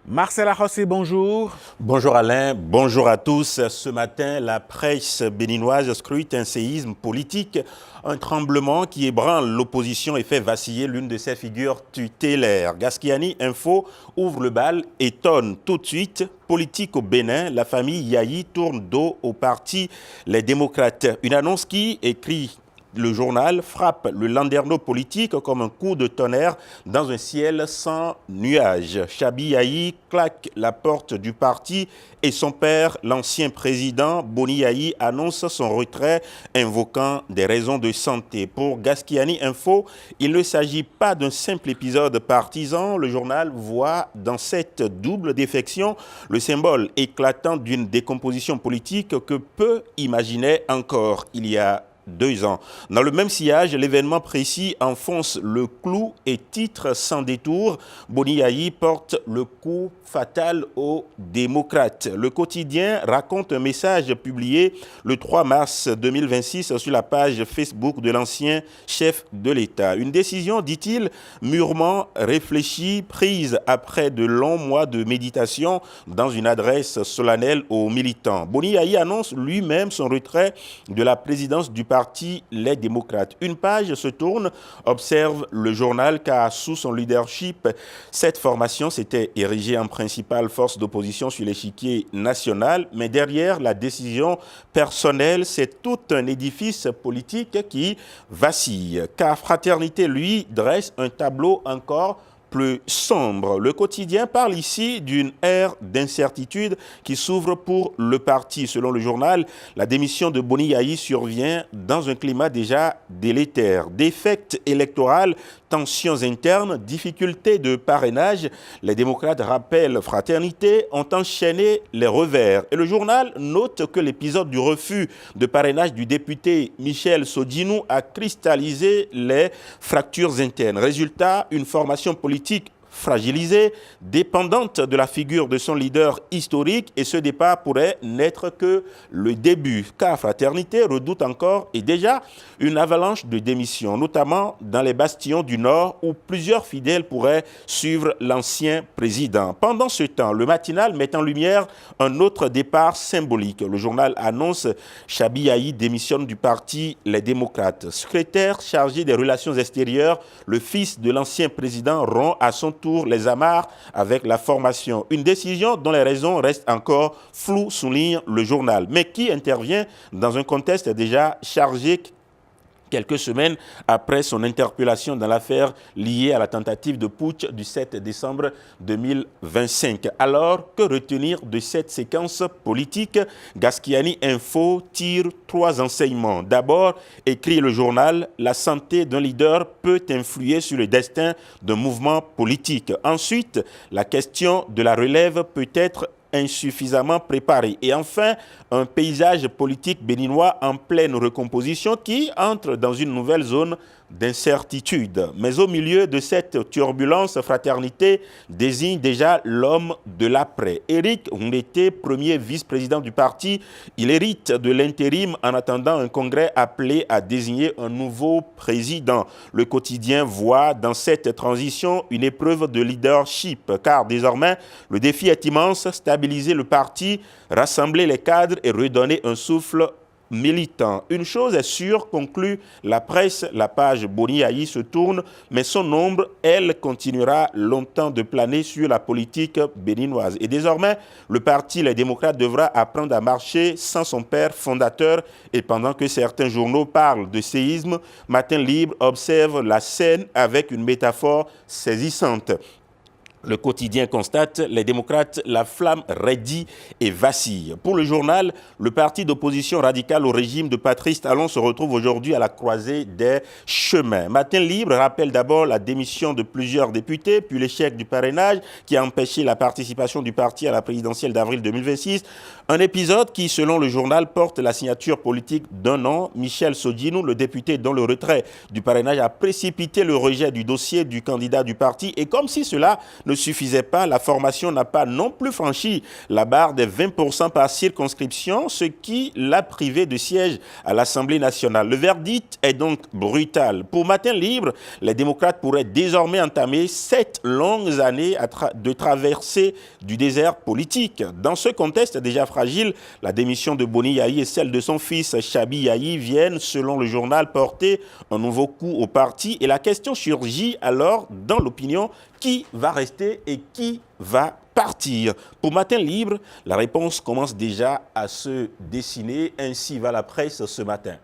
Marcel Ahossé, bonjour. Bonjour Alain, bonjour à tous. Ce matin, la presse béninoise scrute un séisme politique, un tremblement qui ébranle l'opposition et fait vaciller l'une de ses figures tutélaires. Gaskiani Info ouvre le bal, étonne tout de suite. Politique au Bénin, la famille Yahi tourne dos au parti Les Démocrates. Une annonce qui, écrit le journal, frappe le landerneau politique comme un coup de tonnerre dans un ciel sans nuages. Chabi Yahi claque la porte du parti et son père, l'ancien président Boni Yahi, annonce son retrait, invoquant des raisons de santé. Pour Gaskiani Info, il ne s'agit pas d'un simple épisode partisan. Le journal voit dans cette double défection le symbole éclatant d'une décomposition politique que peu imaginaient encore il y a 2 ans. Dans le même sillage, l'événement précis enfonce le clou et titre sans détour. Boni Yahi porte le coup fatal aux démocrates. Le quotidien raconte un message publié le 3 mars 2026 sur la page Facebook de l'ancien chef de l'État. Une décision, dit-il, mûrement réfléchie, prise après de longs mois de méditation dans une adresse solennelle aux militants. Boni Yahi annonce lui-même son retrait de la présidence du parti Les Démocrates. Une page se tourne, observe le journal, car sous son leadership, cette formation s'était érigée en principale force d'opposition sur l'échiquier national, mais derrière la décision personnelle, c'est tout un édifice politique qui vacille. Car Fraternité, lui, dresse un tableau encore plus sombre. Le quotidien parle ici d'une ère d'incertitude qui s'ouvre pour le parti. Selon le journal, la démission de Boni Yahi survient dans un climat déjà délétère. Défaite électorale, tensions internes, difficultés de parrainage. Les démocrates rappellent Fraternité, ont enchaîné les revers. Et le journal note que l'épisode du refus de parrainage du député Michel Sodinou a cristallisé les fractures internes. Résultat, une formation politique fragilisée, dépendante de la figure de son leader historique, et ce départ pourrait n'être que le début, car Fraternité redoute encore et déjà une avalanche de démissions, notamment dans les bastions du Nord où plusieurs fidèles pourraient suivre l'ancien président. Pendant ce temps, le matinal met en lumière un autre départ symbolique. Le journal annonce Chabi Yahi démissionne du parti Les Démocrates. Secrétaire chargé des relations extérieures, le fils de l'ancien président rompt à son tour les amarres avec la formation. Une décision dont les raisons restent encore floues, souligne le journal, mais qui intervient dans un contexte déjà chargé quelques semaines après son interpellation dans l'affaire liée à la tentative de putsch du 7 décembre 2025. Alors, que retenir de cette séquence politique? Gaskiani Info tire 3 enseignements. D'abord, écrit le journal, la santé d'un leader peut influer sur le destin d'un mouvement politique. Ensuite, la question de la relève peut être insuffisamment préparé. Et enfin, un paysage politique béninois en pleine recomposition qui entre dans une nouvelle zone d'incertitude. Mais au milieu de cette turbulence, Fraternité désigne déjà l'homme de l'après. Éric Ndete, premier vice-président du parti, il hérite de l'intérim en attendant un congrès appelé à désigner un nouveau président. Le quotidien voit dans cette transition une épreuve de leadership, car désormais, le défi est immense, stabiliser le parti, rassembler les cadres et redonner un souffle militant. Une chose est sûre, conclut la presse, la page Boni Yahi se tourne, mais son ombre, elle, continuera longtemps de planer sur la politique béninoise. Et désormais, le parti Les Démocrates devra apprendre à marcher sans son père fondateur. Et pendant que certains journaux parlent de séisme, Matin Libre observe la scène avec une métaphore saisissante. Le quotidien constate, les démocrates, la flamme raidit et vacille. Pour le journal, le parti d'opposition radicale au régime de Patrice Talon se retrouve aujourd'hui à la croisée des chemins. Matin Libre rappelle d'abord la démission de plusieurs députés, puis l'échec du parrainage qui a empêché la participation du parti à la présidentielle d'avril 2026. Un épisode qui, selon le journal, porte la signature politique d'un nom, Michel Sodinou, le député dont le retrait du parrainage a précipité le rejet du dossier du candidat du parti. Et comme si cela ne suffisait pas, la formation n'a pas non plus franchi la barre des 20% par circonscription, ce qui l'a privé de siège à l'Assemblée nationale. Le verdict est donc brutal. Pour Matin Libre, les démocrates pourraient désormais entamer 7 longues années de traversée du désert politique. Dans ce contexte déjà fragile, la démission de Boni Yayi et celle de son fils Chabi Yayi viennent, selon le journal, porter un nouveau coup au parti. Et la question surgit alors dans l'opinion, qui va rester et qui va partir? Pour Matin Libre, la réponse commence déjà à se dessiner. Ainsi va la presse ce matin.